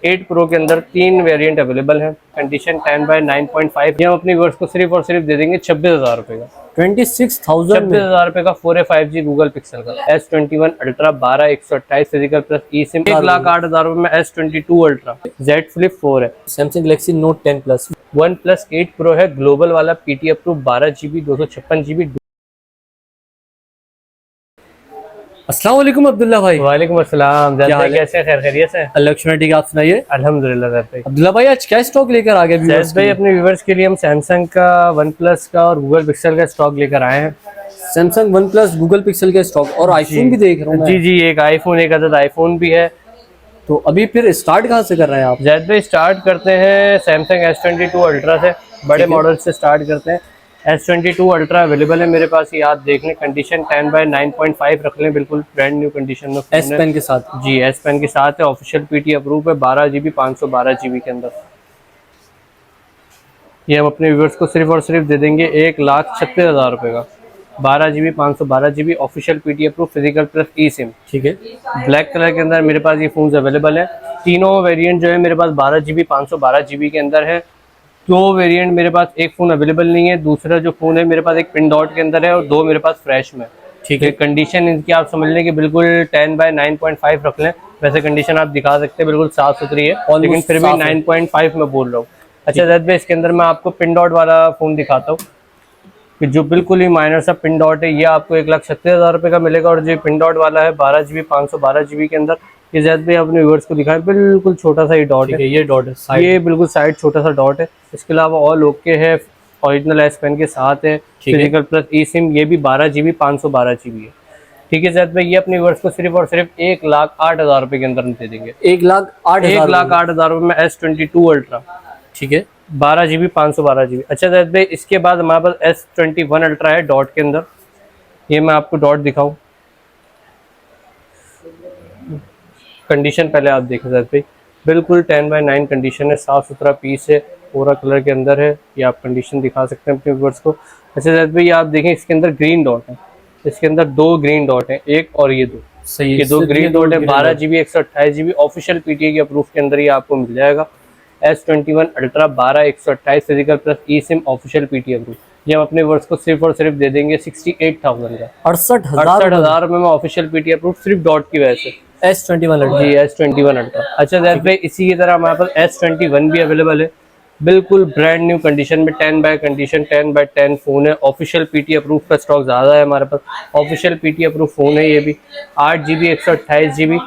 8 pro के अंदर 3 variant available हैं। कंडीशन 10/9.5। ये हम अपने व्यूअर्स को सिर्फ और सिर्फ दे देंगे 26,000 रुपए का। 26,000 रुपए का 4 है 5G गूगल पिक्सल का S21 ultra 12/128 physical plus e SIM 1,08,000 रुपए में S22 अल्ट्रा Z Flip 4 है। Samsung Galaxy note 10 plus. OnePlus 8 pro है ग्लोबल वाला PT अप्रूव 12GB 256GB। अस्सलाम वालेकुम अब्दुल्ला भाई। वालेकुम अस्सलाम। कैसे खैर खैरियत से? अल्लाह ठीक है, आप सुनाइए। अल्हम्दुलिल्लाह भाई। अब्दुल्ला भाई आज क्या स्टॉक लेकर आ गए व्यूअर्स भाई? अपने व्यूअर्स के लिए हम सैमसंग का OnePlus का और गूगल पिक्सल का स्टॉक लेकर आए हैं। सैमसंग OnePlus गूगल पिक्सल का स्टॉक और आईफोन भी देख रहा हूँ। जी एक आईफोन, एक अदद आईफोन भी है। तो अभी फिर स्टार्ट कहाँ से कर रहे हैं आप? जैद भाई स्टार्ट करते हैं सैमसंग S22 अल्ट्रा से, बड़े मॉडल से स्टार्ट करते हैं। S22 अल्ट्रा अवेलेबल है मेरे पास, ये आप देख लें। कंडीशन 10/9.5 रख लें, बिल्कुल ब्रांड न्यू कंडीशन में। S पेन के साथ? जी S पेन के साथ है। ऑफिशियल PT अप्रूव है 12GB 512GB के अंदर। ये हम अपने व्यूअर्स को सिर्फ और सिर्फ दे देंगे 1,36,000 रुपये का। 12GB 512GB official PT approve physical plus e sim. ठीक है। ब्लैक कलर के अंदर मेरे पास ये फोन अवेलेबल है। तीनों वेरिएंट जो है मेरे पास 12GB 512GB के अंदर है। दो वेरिएंट मेरे पास, एक फ़ोन अवेलेबल नहीं है, दूसरा जो फ़ोन है मेरे पास एक पिन डॉट के अंदर है और दो मेरे पास फ्रेश में। ठीक है। कंडीशन इनकी आप समझ लें कि बिल्कुल 10/9.5 रख लें। वैसे कंडीशन आप दिखा सकते हैं, बिल्कुल साफ सुथरी है, लेकिन फिर भी 9.5 में बोल रहा हूँ। अच्छा जैद भाई, इसके अंदर मैं आपको पिन डॉट वाला फ़ोन दिखाता हूँ कि जो बिल्कुल ही माइनर सा पिन डॉट है, ये आपको 1,36,000 रुपये का मिलेगा। और जो पिन डॉट वाला है 12GB 512GB के अंदर, ये जैद भाई अपने व्यूअर्स को दिखाएं, बिल्कुल छोटा सा ही डॉट है। ये डॉट है, ये बिल्कुल साइड छोटा सा डॉट है। इसके अलावा ऑल ओके है, ओरिजिनल S पेन के साथ है, फिजिकल प्लस ई सिम। ये भी 12GB 512GB है। ठीक है जैद भाई, ये अपने व्यूअर्स को सिर्फ और सिर्फ 1,08,000 रुपये के अंदर दे देंगे। 1,08,000 रुपये में S22 अल्ट्रा। ठीक है। 12GB 512GB। अच्छा जैद भाई, इसके बाद हमारे पास S21 अल्ट्रा है डॉट के अंदर। ये मैं आपको डॉट दिखाऊं, कंडीशन पहले आप देखें जैद भाई, बिल्कुल 10/9 कंडीशन है, साफ सुथरा पीस है, पूरा कलर के अंदर है। ये आप कंडीशन दिखा सकते हैं अपने व्यूअर्स को। अच्छा जैद भाई, आप देखें इसके अंदर ग्रीन डॉट है, इसके अंदर दो ग्रीन डॉट है, एक और ये दो। सही, ये दो ग्रीन डॉट है। 12GB 128GB ऑफिशियल PTA के अप्रूव के अंदर ये आपको मिल जाएगा। S21 ultra 12/128 physical plus e SIM official PT approve. ये हम अपने व्यूअर्स को सिर्फ और सिर्फ दे देंगे 68,000 का। 68,000 रुपये में ऑफिशियल PT अप्रूव, सिर्फ डॉट की वजह से। S21 ultra. जी S21 अल्ट्रा। अच्छा जैद भाई, इसी की तरह हमारे पास S21 भी अवेलेबल है, बिल्कुल ब्रांड न्यू कंडीशन में। 10/10 फोन है। ऑफिशियल PT अप्रूव का स्टॉक ज़्यादा है हमारे पास। ऑफिशियल PT अप्रूव फ़ोन है ये भी। 8GB 128GB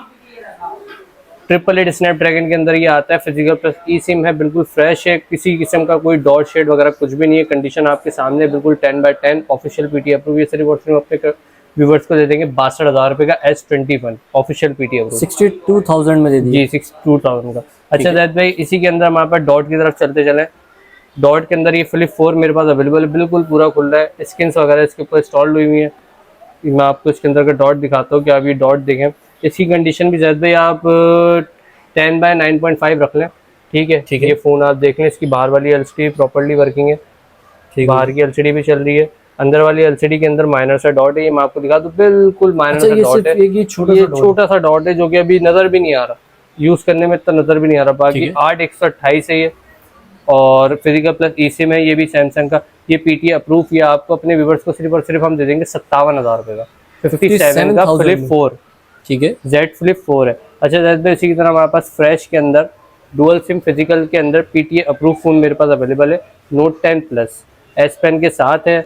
888 स्नैपड्रैगन के अंदर ये आता है। फिजिकल प्लस ई सिम है, बिल्कुल फ्रेश है, किसी किस्म का कोई डॉट शेड वगैरह कुछ भी नहीं है। कंडीशन आपके सामने बिल्कुल 10/10 ऑफिशियल PT अप्रूव। ये सिर्फ और सिर्फ अपने व्यूवर्स को दे देंगे 62,000 रुपये का S21 ऑफिशियल PT अप्रूव। 62,000 में दे दिए। जी 62,000 का। अच्छा जैद भाई, इसी के अंदर हमारे पास डॉट की तरफ चलते चलें। डॉट के अंदर ये Flip 4 मेरे पास अवेलेबल है, बिल्कुल पूरा खुल रहा है, स्किन्स वगैरह इसके ऊपर इंस्टॉल हुई हुई है। मैं आपको इसके अंदर का डॉट दिखाता हूँ कि आप ये डॉट देखें। इसकी कंडीशन भी जैद भाई आप 10/9.5 रख लें। ठीक है। ये फ़ोन आप देख लें, इसकी बाहर वाली LCD प्रॉपर्ली वर्किंग है, बाहर की LCD भी चल रही है। अंदर वाली LCD के अंदर माइनर सा डॉट है, ये मैं आपको दिखा दूं, बिल्कुल माइनर सा डॉट है। ये छोटा सा डॉट है जो कि अभी नज़र भी नहीं आ रहा, यूज़ करने में तो नज़र भी नहीं आ रहा। बाकी 8/128 है ये, और फिजिकल प्लस ई सिम है। ये भी सैमसंग का, ये PT अप्रूव। ये आपको अपने व्यूअर्स को सिर्फ और सिर्फ हम दे देंगे 57,000 रुपये का। 57 का Flip 4। ठीक है। Z Flip 4 है। अच्छा जैद भाई, इसी की तरह हमारे पास फ्रेश के अंदर डुअल सिम फिजिकल के अंदर PTA अप्रूव फ़ोन मेरे पास अवेलेबल है। नोट 10 प्लस S पेन के साथ है,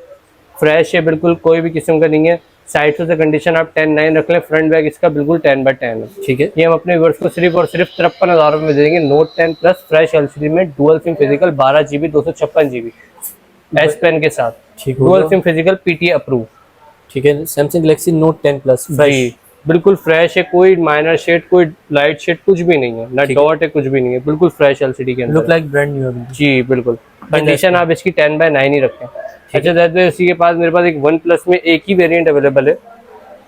फ्रेश है, बिल्कुल कोई भी किस्म का नहीं है। साइड से कंडीशन आप 10/9 रख लें। फ्रंट बैक इसका बिल्कुल 10/10 है। ठीक है। ये हम अपने व्यूअर्स को सिर्फ और सिर्फ 53,000 रुपये में दे देंगे। नोट 10 प्लस फ्रेश LCD में dual SIM physical 12GB 256GB S pen के साथ, dual SIM physical PTA approve. ठीक है। सैमसंग गैलेक्सी नोट 10 प्लस भाई बिल्कुल फ्रेश है, कोई माइनर शेड, कोई लाइट शेड कुछ भी नहीं है, ना डॉट है, कुछ भी नहीं है, बिल्कुल फ्रेश LCD के अंदर। Look like brand new. जी बिल्कुल। कंडीशन आप इसकी 10/9 ही रखें। अच्छा जैद भाई, इसी के पास मेरे पास एक OnePlus में एक ही वेरिएंट अवेलेबल है,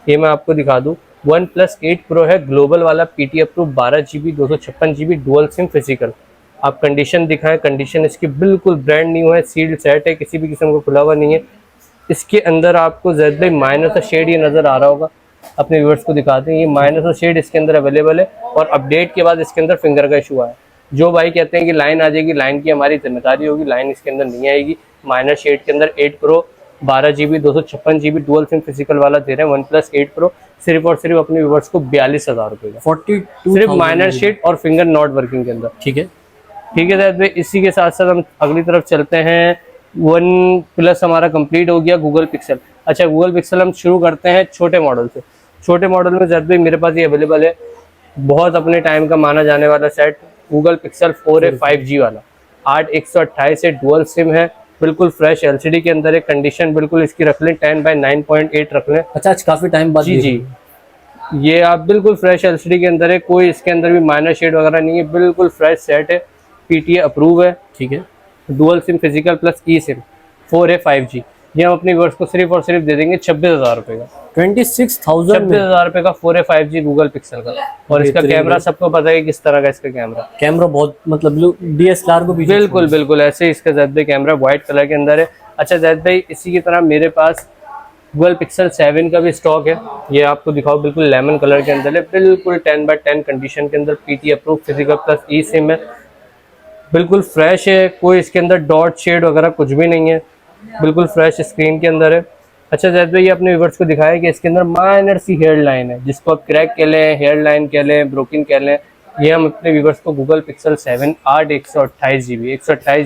ये मैं आपको दिखा दूं। OnePlus 8 Pro है, ग्लोबल वाला PT approve 12GB 256GB dual SIM physical. आप कंडीशन दिखाएं, कंडीशन इसकी बिल्कुल ब्रांड न्यू है, सील्ड सेट है, किसी भी किस्म का खुला हुआ नहीं है। इसके अंदर आपको जैद भाई माइनर सा शेड ये नज़र आ रहा होगा, अपने व्यूअर्स को दिखाते हैं। ये माइनस और शेड इसके अंदर अवेलेबल है, और अपडेट के बाद इसके अंदर फिंगर का इशू आया। जो भाई कहते हैं कि लाइन आ जाएगी, लाइन की हमारी जिम्मेदारी होगी, लाइन इसके अंदर नहीं आएगी। माइनस शेड के अंदर 8 pro 12 GB 256 GB dual SIM physical वाला दे रहे हैं OnePlus 8 Pro, सिर्फ और सिर्फ अपने व्यूअर्स को 42,000 रुपये का, 42 सिर्फ माइनर शेड और फिंगर नॉट वर्किंग के अंदर। ठीक है, ठीक है जायद भाई, इसी के साथ साथ हम अगली तरफ चलते हैं। OnePlus हमारा कंप्लीट हो गया। गूगल पिक्सल, अच्छा गूगल पिक्सल हम शुरू करते हैं छोटे मॉडल से। छोटे मॉडल में जायद भाई मेरे पास ये अवेलेबल है, बहुत अपने टाइम का माना जाने वाला set, Google pixel 4a 5G वाला, 8/128 से डुअल सिम है, बिल्कुल फ्रेश LCD के अंदर है। कंडीशन बिल्कुल इसकी रख लें 10/9.8 रख लें। अच्छा आज काफी टाइम बाद जी, ये आप बिल्कुल फ्रेश LCD के अंदर है, कोई इसके अंदर भी माइनर शेड वगैरह नहीं है, बिल्कुल फ्रेश सेट है, PTA अप्रूव है। ठीक है, dual SIM physical plus e SIM 4a 5G, ये हम अपने व्यूअर्स को सिर्फ और सिर्फ दे देंगे 26,000 रुपये का। 26,000 रुपये का 4a 5G गूगल पिक्सल का। और इसका कैमरा सबको पता है किस तरह का इसका कैमरा बहुत मतलब DSLR को बिल्कुल बिल्कुल ऐसे इसका जैद भाई कैमरा व्हाइट कलर के अंदर है। अच्छा जैद भाई, इसी की तरह मेरे पास गूगल पिक्सल 7 का भी स्टॉक है, ये आपको दिखाओ, बिल्कुल लेमन कलर के अंदर है, बिल्कुल 10/10 कंडीशन के अंदर, PT approve physical plus e SIM है, बिल्कुल फ्रेश है, कोई इसके अंदर डॉट शेड वगैरह कुछ भी नहीं है, बिल्कुल फ्रेश स्क्रीन के अंदर है। अच्छा जैद भाई, ये अपने व्यूअर्स को दिखाया कि इसके अंदर माइनर सी हेयर लाइन है, जिसको आप क्रैक कह लें, हेयर लाइन कह लें, ब्रोकन कह लें, ये हम अपने व्यूअर्स को गूगल पिक्सल 7 8/128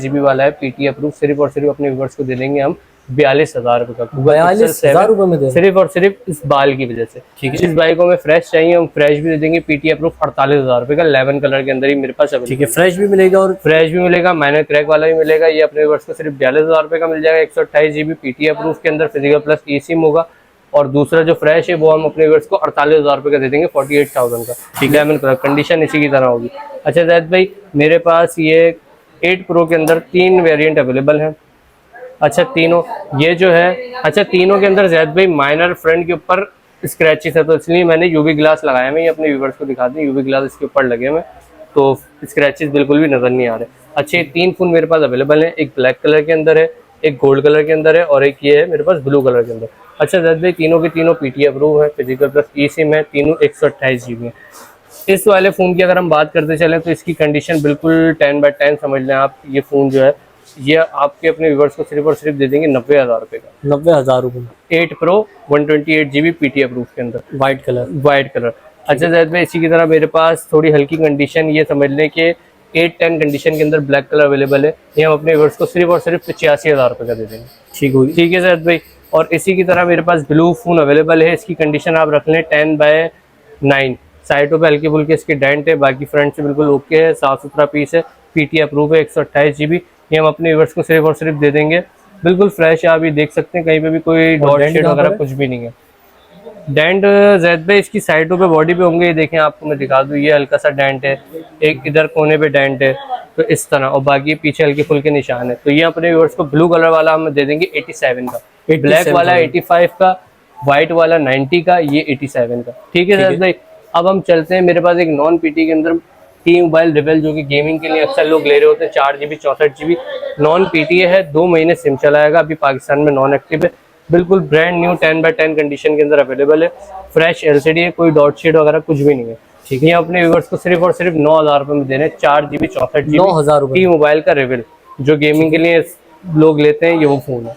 GB वाला है, PT अप्रूव, सिर्फ और सिर्फ अपने व्यूअर्स को दे देंगे हम 42,000 रुपये का। 42,000 रुपये में दे, सिर्फ और सिर्फ इस बाल की वजह से। ठीक है, जिस बाइक को हमें फ्रेश चाहिए हम फ्रेश भी दे देंगे, PT अप्रूव 48,000 रुपये का, 11 कलर के अंदर ही मेरे पास। ठीक है, फ्रेश भी मिलेगा और फ्रेश भी मिलेगा, माइनर क्रैक वाला भी मिलेगा। ये अपने व्यूअर्स को सिर्फ 42,000 रुपये का मिल जाएगा, 128 GB PT अप्रूव के अंदर फिजिकल प्लस ई सिम होगा, और दूसरा जो फ्रेश है वो हम अपने व्यूअर्स को 48,000 रुपये का दे देंगे, 48,000 का। ठीक है, लेमन कलर, कंडीशन इसी की तरह होगी। अच्छा जैद भाई, मेरे पास ये 8 प्रो के अंदर 3 वेरिएंट अवेलेबल हैं। अच्छा तीनों ये जो है, अच्छा तीनों के अंदर जैद भाई माइनर फ्रंट के ऊपर स्क्रैचेस है, तो इसलिए मैंने UV ग्लास लगाया। मैं ये अपने व्यूअर्स को दिखा दें, UV ग्लास इसके ऊपर लगे हुए, तो स्क्रैचेस बिल्कुल भी नजर नहीं आ रहे। अच्छे 3 फोन मेरे पास अवेलेबल हैं, एक ब्लैक कलर के अंदर है, एक गोल्ड कलर के अंदर है, और एक ये है मेरे पास ब्लू कलर के अंदर। अच्छा जैद भाई, तीनों के तीनों PT अप्रूव है, फिजिकल प्लस ई सिम है, तीनों 128 GB है। इस वाले फ़ोन की अगर हम बात करते चलें तो इसकी कंडीशन बिल्कुल 10/10 समझ लें आप। ये फ़ोन जो है ये आपके अपने व्यूअर्स को सिर्फ और सिर्फ दे देंगे 90,000 रुपये का। 90,000 रुपये 8 Pro 128 GB PT अप्रूव के अंदर, वाइट कलर। अच्छा जैद भाई, इसी की तरह मेरे पास थोड़ी हल्की कंडीशन, ये समझ लें कि 810 कंडीशन के अंदर ब्लैक कलर अवेलेबल है, ये हम अपने व्यूअर्स को सिर्फ और सिर्फ 85,000 रुपये का दे देंगे। ठीक होगी, ठीक है जैद भाई। और इसी की तरह मेरे पास ब्लू फ़ोन अवेलेबल है, इसकी कंडीशन आप रख लें 10/9, साइडों पे हल्के फुल्के इसके डेंट है, बाकी फ्रंट से बिल्कुल ओके है, साफ सुथरा पीस है, PT अप्रूव है, 128 GB, ये हम अपने व्यूअर्स को सिर्फ और सिर्फ दे देंगे, बिल्कुल फ्रेश है। आप ये देख सकते हैं, कहीं पे भी कोई डॉट शेड वगैरह कुछ भी नहीं है। डेंट जैद भाई इसकी साइडों पे बॉडी पे होंगे, ये देखें आपको मैं दिखा दूं, ये हल्का सा डेंट है, एक इधर कोने पे डेंट है, तो इस तरह, और बाकी पीछे हल्के फुल्के निशान है। तो ये अपने व्यूअर्स को ब्लू कलर वाला हम दे देंगे 87 का, ब्लैक वाला 85 का, व्हाइट वाला 90 का, ये 87 का। ठीक है जैद भाई। अब हम चलते हैं, मेरे पास एक नॉन PT के अंदर T-Mobile रेबेल, जो कि गेमिंग के लिए अक्सर लोग ले रहे होते हैं, 4 GB 64 GB नॉन PT है, 2 महीने सिम चलाएगा, अभी पाकिस्तान में नॉन एक्टिव है, बिल्कुल ब्रांड न्यू 10/10 कंडीशन के अंदर अवेलेबल है, फ्रेश LCD है, कोई डॉट शेड वगैरह कुछ भी नहीं है। ठीक है, अपने व्यूअर्स को सिर्फ और सिर्फ 9,000 रुपये में देने, 4 GB 64 GB 9,000 रुपये T-Mobile का रेबेल, जो गेमिंग के लिए लोग लेते हैं, ये वो फोन है।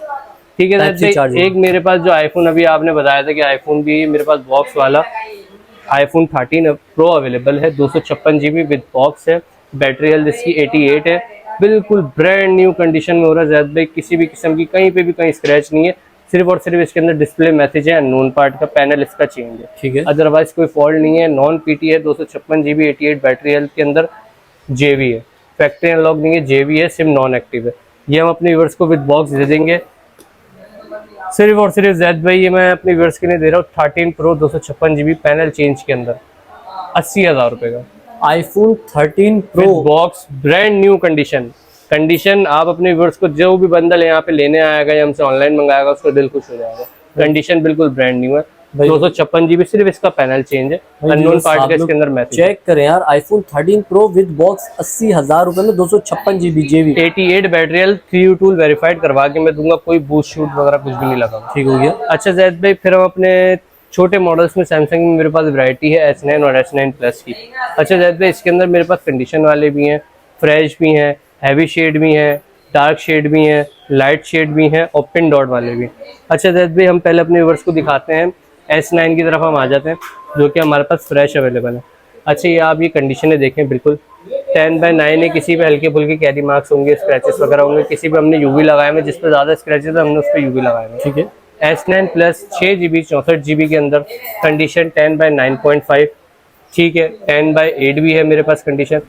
ठीक है, एक मेरे पास जो आईफोन अभी आपने बताया था कि आईफोन भी मेरे पास बॉक्स वाला iPhone 13 Pro अवेलेबल है, 256 GB विद बॉक्स है, बैटरी हेल्थ इसकी 88 है, बिल्कुल ब्रांड न्यू कंडीशन में हो रहा है जैद भाई, किसी भी किस्म की कहीं पे भी कहीं स्क्रैच नहीं है, सिर्फ और सिर्फ इसके अंदर डिस्प्ले मैसेज है, अननोन पार्ट का पैनल इसका चेंज है। ठीक है, अदरवाइज कोई फॉल्ट नहीं है, नॉन PT है, 256 GB 88 बैटरी हेल्थ के अंदर, JV है, फैक्ट्री अनलॉक नहीं है, JV है, सिम नॉन एक्टिव है, ये हम अपने व्यूअर्स को विद बॉक्स दे देंगे सिर्फ और सिर्फ जैद भाई। ये मैं अपने व्यूअर्स के लिए दे रहा हूँ 13 Pro 256 GB पैनल चेंज के अंदर 80,000 रुपये का, iPhone 13 Pro box, brand new condition. आप अपने व्यूअर्स को जो भी बंडल यहाँ पे लेने आएगा या हमसे ऑनलाइन मंगाएगा उसको दिल खुश हो जाएगा, कंडीशन बिल्कुल ब्रांड न्यू है, 256 GB सिर्फ इसका पैनल चेंज है, अननोन पार्ट का इसके अंदर मैसेज। चेक करें यार, iPhone 13 Pro विद बॉक्स 80,000 रुपये में 256 GB JV, 88 battery health, 3U tool verified करवा के मैं दूंगा, कोई बूस्ट शूट वगैरह कुछ भी नहीं लगा। ठीक हो गया। अच्छा जैद भाई, फिर हम अपने छोटे मॉडल्स में सैमसंग में मेरे पास वैरायटी है S9 और S9 प्लस की। अच्छा जैद भाई इसके अंदर मेरे पास कंडीशन वाले भी हैं, फ्रेश भी हैं, हैवी शेड भी हैं, डार्क शेड भी हैं, लाइट शेड भी हैं और पिन डॉट वाले भी। अच्छा जैद भाई हम पहले अपने व्यूअर्स को दिखाते हैं, S9 की तरफ हम आ जाते हैं जो कि हमारे पास फ्रेश अवेलेबल है। अच्छा ये आप ये कंडीशनें देखें, बिल्कुल 10/9 है, किसी पे हल्के फुल्के कैरी मार्क्स होंगे, स्क्रैचेस वगैरह होंगे, किसी पे हमने यूवी लगाए हैं, जिस पे ज़्यादा स्क्रैचेस है हमने उस पर यूवी लगाए हैं। ठीक है। S9 प्लस 6GB 64GB के अंदर कंडीशन 10/9.5, ठीक है। 10/8 भी है मेरे पास कंडीशन।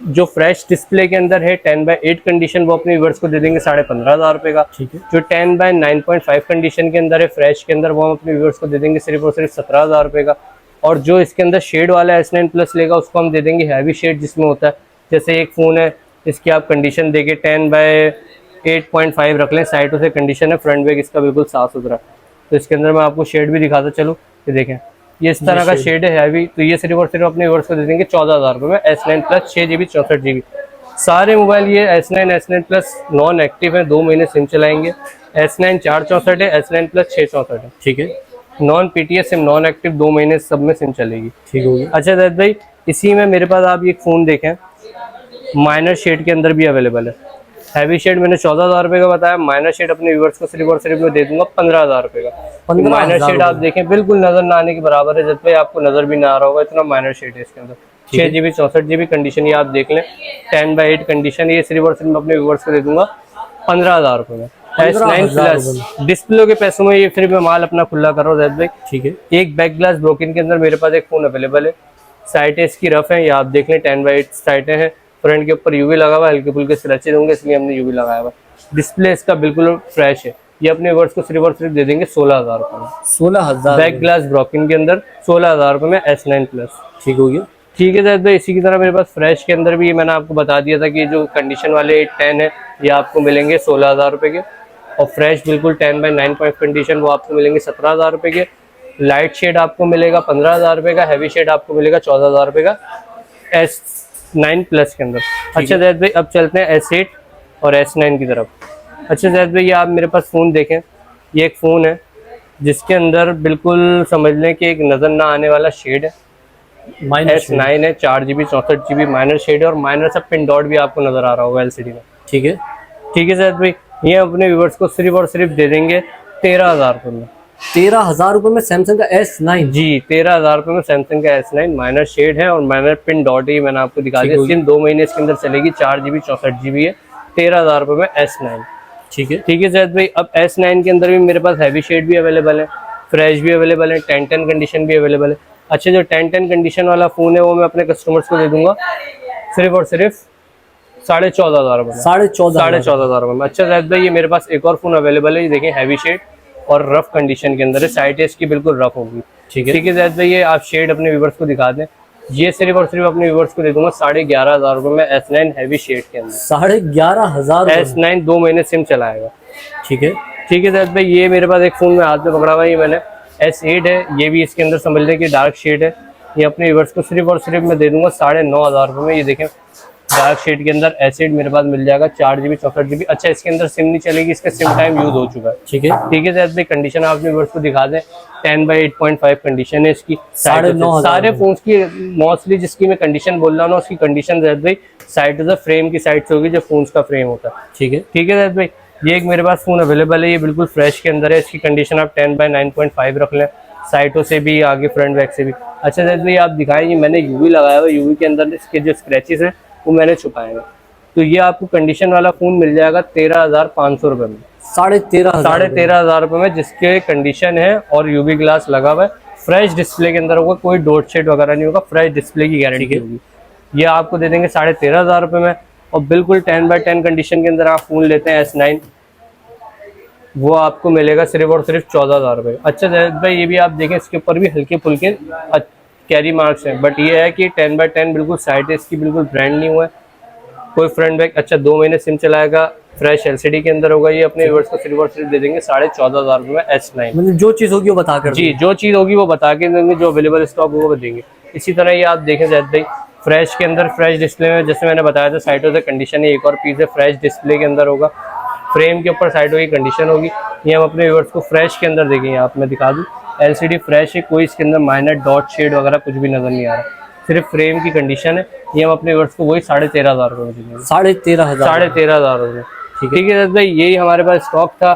जो फ्रेश डिस्प्ले के अंदर है 10/8 कंडीशन वो अपने व्यूअर्स को दे देंगे 15,500 का। ठीक है। जो 10/9.5 कंडीशन के अंदर है फ्रेश के अंदर वो हम अपने व्यूअर्स को दे देंगे सिर्फ और सिर्फ 17,000 का। और जो इसके अंदर शेड वाला S9 प्लस लेगा उसको हम दे देंगे हैवी शेड जिसमें होता है, जैसे एक फ़ोन है इसकी आप कंडीशन देके 10/8.5 रख लें, साइडों से कंडीशन है, फ्रंट बैक इसका बिल्कुल साफ सुथरा। तो इसके अंदर मैं आपको शेड भी दिखाता चलूँ, ये देखें ये इस तरह का शेड है हैवी। तो ये सिर्फ और सिर्फ अपने व्यूअर्स को दे देंगे 14,000 में S9 प्लस 6GB 64GB। सारे मोबाइल ये S9 प्लस नॉन एक्टिव है, 2 महीने सिम चलाएंगे। S9 464 है, S9 प्लस 664 है, ठीक है। Non PTS SIM, non active, 2 महीने सब में सिम चलेगी, ठीक होगी। अच्छा जैद भाई इसी में मेरे पास आप ये फ़ोन देखें माइनर शेड के अंदर भी अवेलेबल है। हैवी शेड मैंने 14,000 का बताया, माइनर शेड अपने व्यूअर्स को सिर्फ और सिर्फ मैं दे दूंगा 15,000 का। माइनर शेड आप देखें बिल्कुल नजर ना आने के बराबर है, जब भाई आपको नजर भी ना आ रहा होगा, इतना माइनर शेड है इसके अंदर। 6GB 64GB कंडीशन ये आप देख लें, 10/8 कंडीशन, ये सिर्फ और सिर्फ अपने व्यूअर्स को दे दूंगा 15,000 में। S9 प्लस डिस्प्ले के पैसों में ये फिर मैं माल अपना खुला कर रहा हूँ जैद भाई, ठीक है। एक बैक ग्लास ब्रोकन के अंदर मेरे पास एक फ़ोन अवेलेबल है, साइटें इसकी रफ है, ये आप देख लें 10/8 साइटें हैं, फ्रंट के ऊपर यूवी लगा हुआ है, हल्के फुल्के स्क्रैचेस होंगे इसलिए हमने यूवी लगाया हुआ। डिस्प्ले इसका बिल्कुल फ्रेश है, ये अपने वर्ड्स को सिर्फ और सिर्फ दे देंगे 16,000 में। 16,000 बैक ग्लास ब्रोकन के अंदर 16,000 में S9 प्लस, ठीक हो गया। ठीक है जैद भाई। इसी की तरह मेरे पास फ्रेश के अंदर भी मैंने आपको बता दिया था कि जो कंडीशन वाले 810 है ये आपको मिलेंगे 16,000 के, और फ्रेश बिल्कुल 10/9 कंडीशन वो आपको मिलेंगे 17,000 के। लाइट शेड आपको मिलेगा 15,000 का, हैवी शेड आपको मिलेगा 14,000 का S9 प्लस के अंदर। अच्छा जैद भाई अब चलते हैं S8 और S9 की तरफ। अच्छा जैद भाई ये आप मेरे पास फ़ोन देखें, ये एक फ़ोन है जिसके अंदर बिल्कुल समझ लें कि एक नज़र ना आने वाला शेड है, S9 है, 4GB 64GB माइनर शेड है, और माइनर सा पिन डॉट भी आपको नज़र आ रहा होगा LCD में, ठीक है। ठीक है जैद भाई ये अपने व्यूअर्स को सिर्फ और सिर्फ दे देंगे 13,000 में। 13,000 में सैमसंग का S9, जी 13,000 में सैमसंग का S9 माइनर शेड है और माइनर पिन डॉट ही मैंने आपको दिखा दिया। सिम 2 महीने इसके अंदर चलेगी, 4GB 64GB है, 13,000 में S9, ठीक है। ठीक है जैद भाई अब S9 के अंदर भी मेरे पास हैवी शेड भी अवेलेबल है, फ्रेश भी अवेलेबल है, 10/10 कंडीशन भी अवेलेबल है। अच्छा जो 10/10 कंडीशन वाला फ़ोन है वो मैं अपने कस्टमर्स को दे दूंगा सिर्फ और सिर्फ 14,500 में, 14,500 में। अच्छा जैद भाई ये मेरे पास एक और फ़ोन अवेलेबल है, ये देखें हैवी शेड और रफ कंडीशन के अंदर है, साइटें इसकी बिल्कुल रफ होगी, ठीक है। ठीक है जैद भाई ये आप शेड अपने व्यूअर्स को दिखा दें, ये सिर्फ और सिर्फ अपने व्यूअर्स को दे दूंगा 11,500 में S9 हैवी शेड के अंदर। 11,500 S9 2 महीने सिम चलाएगा, ठीक है। ठीक है जैद भाई ये मेरे पास एक फ़ोन में हाथ में पकड़ा हुआ है, ये मैंने S8 है, ये भी इसके अंदर समझ लें कि डार्क शेड है, ये अपने व्यूअर्स को सिर्फ और सिर्फ मैं दे दूंगा 9,500 में। ये देखें डार्क शेड के अंदर S8 मेरे पास मिल जाएगा, 4GB 64GB। अच्छा इसके अंदर सिम नहीं चलेगी, इसका सिम टाइम यूज हो चुका है, ठीक है। ठीक है जैद भाई कंडीशन आप अपने व्यूअर्स को दिखा दें, 10/8.5 कंडीशन है इसकी। सारे फोन की मोस्टली जिसकी मैं कंडीशन बोल रहा हूँ उसकी कंडीशन जैद भाई साइड से फ्रेम की साइड से होगी, जो फोन का फ्रेम होता है, ठीक है। ठीक है जैद भाई ये एक मेरे पास फ़ोन अवेलेबल है, ये बिल्कुल फ्रेश के अंदर है, इसकी कंडीशन आप 10/9.5 रख लें, साइटों से भी आगे फ्रंट बैक से भी। अच्छा जैद भाई आप दिखाएं, मैंने यूवी लगाया हुआ, यूवी के अंदर इसके जो स्क्रैचेस हैं वो मैंने छुपाए हैं। तो ये आपको कंडीशन वाला फ़ोन मिल जाएगा 13,500 में, 13,500 में, जिसके कंडीशन है और यूवी ग्लास लगा हुआ है, फ्रेश डिस्प्ले के अंदर होगा, कोई डॉट शेड वगैरह नहीं होगा, फ्रेश डिस्प्ले की गारंटी होगी। ये आपको दे देंगे 13,500 में, और बिल्कुल 10/10 कंडीशन के अंदर आप फ़ोन लेते हैं S9 वो आपको मिलेगा सिर्फ और सिर्फ 14,000 अच्छा जैद भाई ये भी आप देखें इसके ऊपर भी हल्के फुल्के कैरी मार्क्स हैं, बट ये है कि 10/10 बिल्कुल साइड है इसकी, बिल्कुल ब्रांड नहीं हुआ है, कोई फ्रंट बैक। अच्छा 2 महीने सिम चलाएगा, फ्रेश LCD के अंदर होगा, ये अपने व्यूअर्स को सिर्फ और सिर्फ दे देंगे 14,500 में S9। मतलब जो चीज़ होगी वो बता कर, जी जो चीज़ होगी वो बता के देंगे, जो अवेलेबल स्टॉक होगा वो देंगे। इसी तरह ये आप देखें जैद भाई फ्रेश के अंदर, फ्रेश डिस्प्ले में जैसे मैंने बताया था साइडों से कंडीशन है, एक और पीस है फ्रेश डिस्प्ले के अंदर होगा, फ्रेम के ऊपर साइडों की कंडीशन होगी। ये हम अपने व्यूअर्स को फ्रेश के अंदर देखेंगे, आप मैं दिखा दूँ LCD फ्रेश है, कोई इसके अंदर माइनर डॉट शेड वगैरह कुछ भी नजर नहीं आ रहा, सिर्फ फ्रेम की कंडीशन है। ये हम अपने व्यूअर्स को वही 13,500 रुपये में देंगे। 13,500। 13,500 रुपये। ठीक है भाई, यही हमारे पास स्टॉक था,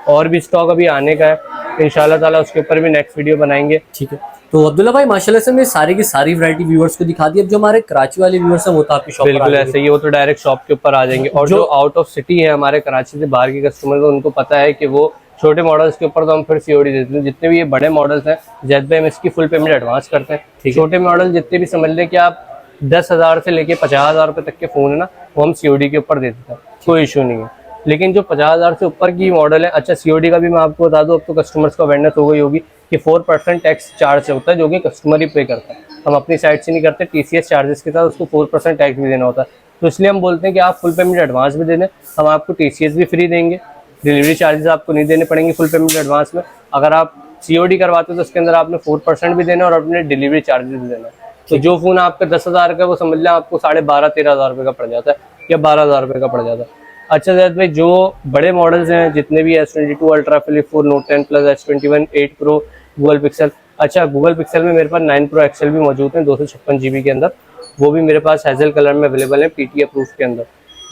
और भी स्टॉक अभी आने का है इंशाल्लाह ताला, उसके ऊपर भी नेक्स्ट वीडियो बनाएंगे। ठीक है, तो अब्दुल्ला भाई माशाल्लाह से हमने सारी की सारी वैरायटी व्यूअर्स को दिखा दी। अब जो हमारे कराची वाले व्यूअर्स हैं वो तो आपकी शॉप पर बिल्कुल ऐसे ही, वो तो डायरेक्ट शॉप के ऊपर आ जाएंगे। और जो आउट ऑफ सिटी है हमारे कराची से बाहर के कस्टमर, उनको पता है कि वो छोटे मॉडल्स के ऊपर तो हम फिर COD देते हैं। जितने भी ये बड़े मॉडल्स हैं जैद भाई हम इसकी फुल पेमेंट एडवांस करते हैं। छोटे मॉडल जितने भी समझ लें कि आप 10,000 से लेके 50,000 रुपये तक के फोन है ना, वो हम COD के ऊपर दे देते हैं, कोई इशू नहीं है। लेकिन जो 50,000 से ऊपर की मॉडल है, अच्छा COD का भी मैं आपको बता दूं, अब तो कस्टमर्स को अवेयरनेस हो गई होगी कि 4% टैक्स चार्ज होता है, जो कि कस्टमर ही पे करता है, हम अपनी साइड से नहीं करते। TCS चार्जेस के साथ उसको 4% टैक्स भी देना होता है। तो इसलिए हम बोलते हैं कि आप फुल पेमेंट एडवांस भी दे दें, हम आपको TCS भी फ्री देंगे, डिलीवरी चार्जेस आपको नहीं देने पड़ेंगे फुल पेमेंट एडवांस में। अगर आप COD करवाते हो तो उसके अंदर आपने 4% भी देना और अपने डिलीवरी चार्जेस भी देना। तो जो फोन आपका 10,000 का, वो समझ लें आपको 12,500-13,000 रुपये का पड़ जाता है, या 12,000 रुपये का पड़ जाता है। अच्छा जैद भाई, जो बड़े मॉडल्स हैं जितने भी S22 ultra, Flip 4, Note 10 Plus, S21, 8 Pro, Google pixel. अच्छा गूगल पिक्सल में मेरे पास 9 Pro XL भी मौजूद हैं 256 GB के अंदर, वो भी मेरे पास हेजल कलर में अवेलेबल है PT अप्रूव के अंदर।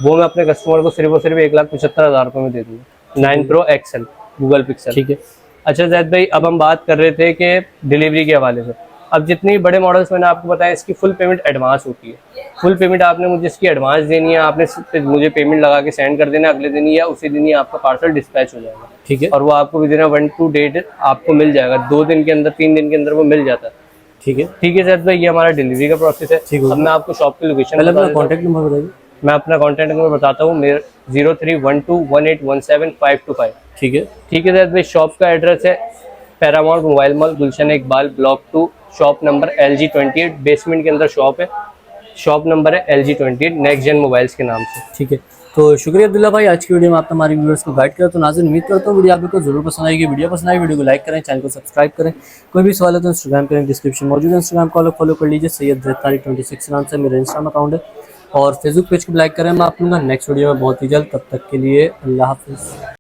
वो मैं अपने कस्टमर को सिर्फ और सिर्फ 1,75,000 रुपये में दे दूँगा, 9 Pro XL गूगल पिक्सल। ठीक है। अच्छा जैद भाई, अब हम बात कर रहे थे कि डिलीवरी के हवाले से। अब जितने भी बड़े मॉडल्स मैंने आपको बताया, इसकी फुल पेमेंट एडवांस होती है। फुल पेमेंट आपने मुझे इसकी एडवांस देनी है, आपने मुझे पेमेंट लगा के सेंड कर देना, अगले दिन ही या उसी दिन ही आपका पार्सल डिस्पैच हो जाएगा। ठीक है। और वो आपको विदिन 1 to 2 डेट आपको मिल जाएगा, 2 दिन के अंदर, 3 दिन के अंदर वो मिल जाता है। ठीक है। ठीक है सर भाई, ये हमारा डिलीवरी का प्रोसेस है। ठीक है। अब मैं आपको शॉप की लोकेशन, कॉन्टैक्ट नंबर बताइए। मैं अपना कॉन्टैक्ट नंबर बताता हूँ, मेरा 0312181755। ठीक है। ठीक है सर भाई, शॉप का एड्रेस है Paramount mobile mall, Gulshan Iqbal, block 2, shop number LG28, basement के अंदर शॉप है। शॉप नंबर है LG28, नेक्स्ट जेन मोबाइल्स के नाम से। ठीक है, तो शुक्रिया अब्दुल्ला भाई, आज की वीडियो में आपने हमारे व्यूअर्स को गाइड किया। तो नाज़रीन उम्मीद करता हूँ वीडियो आपको जरूर पसंद आएगी। वीडियो पसंद आई, वीडियो को लाइक करें, चैनल को सब्सक्राइब करें। कोई भी सवाल है तो इंस्टाग्राम करें, डिस्क्रिप्शन मौजूद है, इंस्टाग्राम को फॉलो कर लीजिए, सैयद ज़ैद 26 नाम से मेरा इंस्टाग्राम अकाउंट है। और फेसबुक पेज को लाइक करें। मैं आप लूँगा नेक्स्ट वीडियो में बहुत ही जल्द, तब तक के लिए अल्लाह हाफिज़।